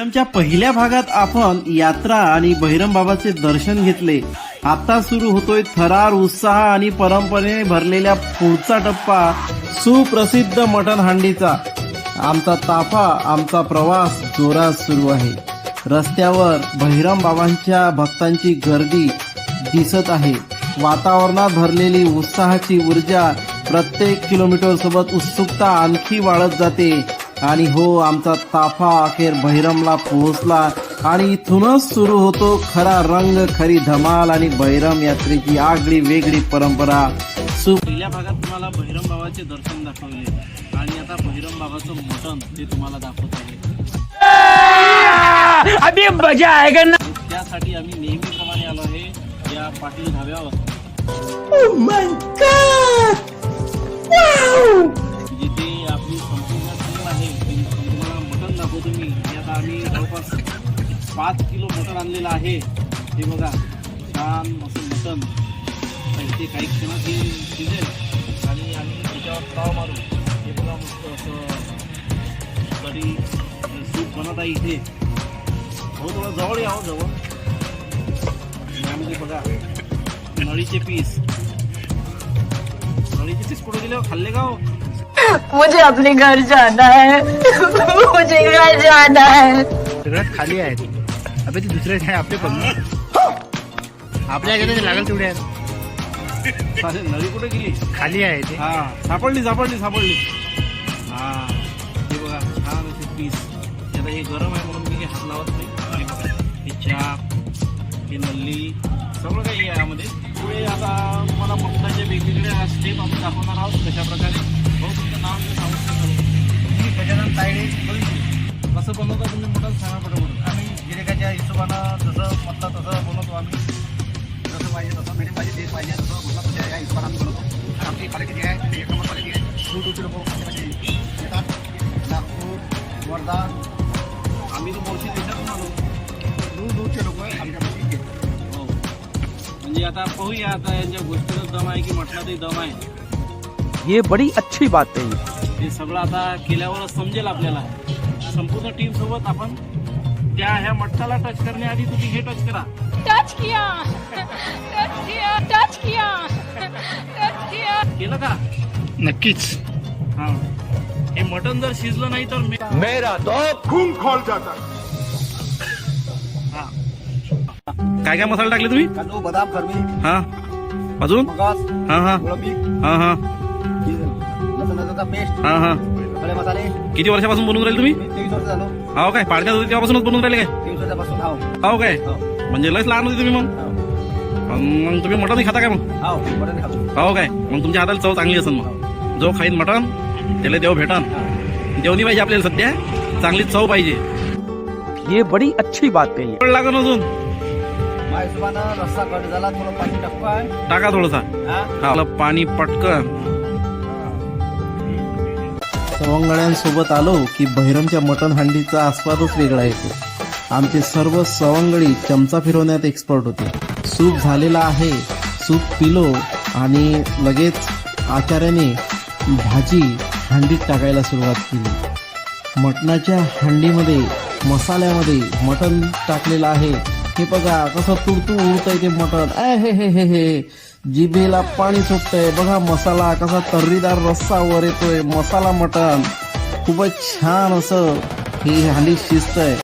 बहिरमच्या पहिल्या भागात आपण यात्रा आणि बहिरम बाबाचे दर्शन घेतले. आता सुरू होतोय थरार, उत्साह आणि परंपरेने भरलेल्या पुढचा टप्पा, सुप्रसिद्ध मटण हांडीचा. आमचा ताफा, आमचा प्रवास जोरात सुरू आहे. रस्त्यावर बहिरम बाबांच्या भक्तांची गर्दी दिसत आहे. वातावरणात भरलेली उत्साहाची ऊर्जा प्रत्येक किलोमीटर सोबत उत्सुकता आणखी वाढत जाते. आणि हो, आमचा ताफा अखेर बहिरमला पोहोचला आणि इथूनच सुरू होतो खरा रंग, खरी धमाल आणि बहिरम यात्रेची आगळी वेगळी परंपरा. पहिल्या भागात तुम्हाला बहिरम बाबाचे दर्शन दाखवले आणि आता बहिरम बाबाचं मटण ते तुम्हाला दाखवत आहे. अभी मजा आएगा ना. त्यासाठी आम्ही नेहमीप्रमाणे आलो आहे या पाटील ढाब्यावर. जिथे आपली संपूर्ण टीम आहे तुम्हाला मटण दाखवतो मी. आता आम्ही जवळपास 5 किलो मटण आणलेलं आहे. हे बघा, छान असं मटण इथे काही क्षणात हे शिजेल आणि आम्ही त्याच्यावर ताव मारू. हे बघा, मस्त असं कढी सूप बनत आहे इथे. हो, थोडं जवळ यावं, जवळ. यामध्ये बघा नळीचे पीस. नळीचे पीस कुठे गेले, खाल्ले का हो? मुझे अपने घर जाना है, मुझे घर जाना है. सगळ्यात खाली आहेत. अबे ते दुसरे आहे आपले पण आपल्या घरी लागेल तेवढे आहेत. चालेल. नळी कुठे गेली? खाली आहे ते. हा, सापडली. हा, हे बघा छान असे पीस. आता हे गरम आहे म्हणून मी हात लावत नाही. हे बघा, हे चाप, हे नल्ली, सगळं काही आहे यामध्ये. पुढे आता मला मटणाचे वेगवेगळे स्टेप आपण दाखवणार आहोत कशा प्रकारे. हो, तुमचं नाव सांगू शकता? मी गजानन तायडे. कसं बनवता तुम्ही मटण, सांगा पटपट. आम्ही गिरेकाच्या हिशोबानं जसं म्हटलं तसं बनवतो आम्ही. जसं पाहिजे तसं मिडियम पाहिजे, तेच पाहिजे तसं म्हटलं तसं या हिशोबानं आम्ही बनवतो. आणि आमची क्वालिटी जी आहे ती एक नंबर क्वालिटी आहे. दूरदूरचे लोक येतात. नागपूर, वर्धा, आम्ही तर मोर्शी देशातून आलो. दूरदूरचे लोक आमच्यापाशी येतात. हो, म्हणजे आता पाहूया आता यांच्या गोष्टीला दम आहे की मटणातही दम आहे. ये बड़ी अच्छी बात है. हे सगळं आता केल्यावरच समजेल आपल्याला. संपूर्ण टीम सोबत आपण त्या ह्या मटणाला टच करण्याआधी तुम्ही हे टच करा. टच किया. केलं का? नक्कीच. हा, हे मटण जर शिजलं नाही तर मेरा तो खून खोल जाता. हा. काय काय मसाले टाकले तुम्ही? काजू, बदाम, खरबी, हा, अजून मगास, हा हा गुलाबी, हा हा लसणाचा पेस्ट, हा हा. खडे मसाले. किती वर्षापासून बनवून राहिले तुम्ही? मी 23 वर्ष झालो. हो काय, पाडक्यात होते तेव्हापासूनच बनवून राहिले काय? 23 वर्षापासून. हो, हो काय, हो, म्हणजे लयच लहान होते तुम्ही मग. मग तुम्ही मटण खाता काय मग? हो, बरं खातो. हो काय, मग तुमच्या हाताला चव चांगली असेल. मग जो खाईन मटण त्याला देव भेटन. देवनी पाहिजे आपल्याला सध्या, चांगली चव पाहिजे. ये बड़ी अच्छी बात है. पण लागन अजून माझ्या हिशोबानं रस्सा कट झाला, थोडं पाणी टाकू आहे. टाका थोडसा. हा, पाणी पटकन. सवंगड्यांसोबत आलो की बहिरमच्या मटण हांडीचा आस्वादच वेगळा येतो. आमचे सर्व सवंगडी चमचा फिरवण्यात एक्सपर्ट होते. सूप झालेला आहे. सूप पिलो आणि लगेच आचार्याने भाजी हांडीत टाकायला सुरुवात केली. मटणाच्या हांडीमध्ये मसाल्यामध्ये मटण टाकलेलं आहे. हे बघा कसं तुडतुड उडतंय ते मटण. हे जिभेला पाणी सुटतंय. बघा मसाला कसा तर्रीदार रस्सा वर येतोय. मसाला मटण खूपच छान असं हे हांडी शिजतंय.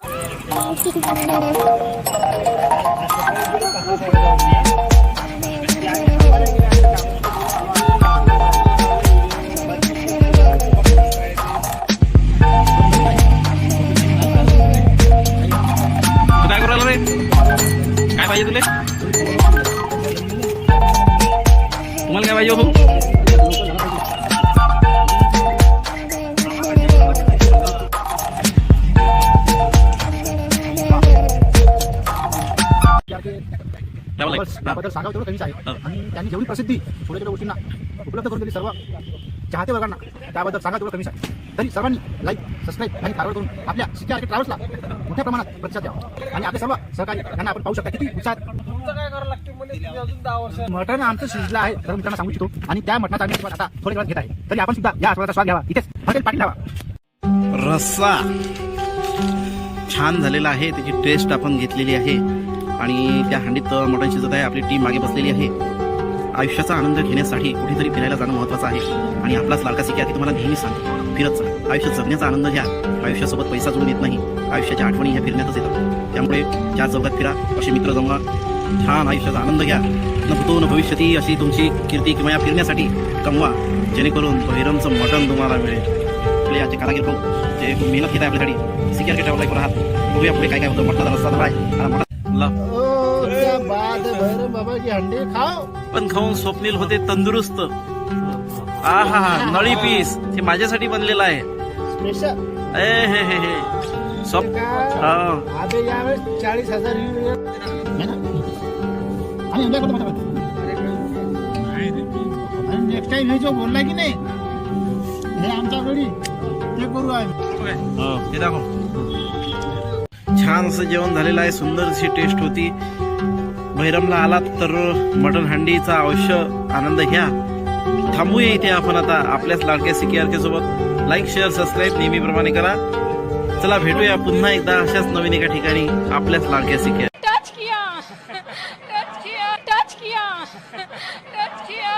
काय करू राहिला रे? काय पाहिजे तुला? तुम्हाला काय पाहिजे हो? त्याबद्दल सांगावं तेवढं कमीच आहे. आणि त्यांनी जेवढी प्रसिद्धी छोट्या छोट्या गोष्टींना उपलब्ध करून दिली सर्व चाहते वर्गांना, त्याबद्दल सांगा तेवढं कमीच आहे. तरी सर्वांनी लाईक, सबस्क्राईब आणि फॉरवर्ड करून आपल्या सिटी आर्किट ट्रॅव्हल्सला मोठ्या प्रमाणात प्रतिसाद द्यावा. आणि आपले सर्व सहकारी यांना आपण पाहू शकता किती उत्साहात. मटण आमचं शिजलं आहे तर मित्रांना सांगू इच्छितो. आणि त्या मटणाचा आम्ही आता थोड्या वेळात घेत आहे. तरी आपण सुद्धा या आस्वादाचा स्वाद घ्यावा. इथेच हॉटेल पाटील ढाबा. रस्सा छान झालेला आहे. त्याची टेस्ट आपण घेतलेली आहे आणि त्या हंडीत मटण शिजत आहे. आपली टीम मागे बसलेली आहे. आयुष्याचा आनंद घेण्यासाठी कुठेतरी फिरायला जाणं महत्त्वाचं आहे आणि आपलाच लाडका सिक्या की तुम्हाला नेहमी सांगतो, फिरत चला. आयुष्य जगण्याचा आनंद घ्या. आयुष्यासोबत पैसा जुळून येत नाही, आयुष्याच्या आठवणी ह्या फिरण्यातच येतात. त्यामुळे चार चौकात फिरा, असे मित्र जमवा, छान आयुष्याचा आनंद घ्या. न भूतो न भविष्यती अशी तुमची कीर्ती किंवा या फिरण्यासाठी कमवा, जेणेकरून बहिरमचं मटण तुम्हाला मिळेल. आपले आजचे कारागीर भाऊ जे मेहनत घेत आहे आपल्यासाठी, सिक्या के टावर राहत. बघूया पुढे काय काय होतं. मटणाचा रस्ता तर आहे. बाबा की हंडी खाओ. पण खाऊन स्वप्नील होते तंदुरुस्त. आहा, नळी पीस हे माझ्यासाठी बनलेलं आहे. स्पेशल हे स्वप्न. हा. अबे यावेळेस 40,000 आणि नेक्स्ट टाइम हे जो बोलला की नाही हे आमच्या घरी ते करू आम्ही. हे दाखव. छान असं जेवण झालेलं आहे. सुंदर अशी टेस्ट होती. बहिरमला आलात तर मटण हंडीचा अवश्य आनंद घ्या. थांबूया इथे आपण आता आपल्याच लाडक्या सिक्यारके सोबत. लाईक शेअर सबस्क्राईब नेहमीप्रमाणे करा. चला भेटूया पुन्हा एकदा अशाच नवीन एका ठिकाणी आपल्याच लाडक्या सिक्या. टच किया टच किया टच किया टच किया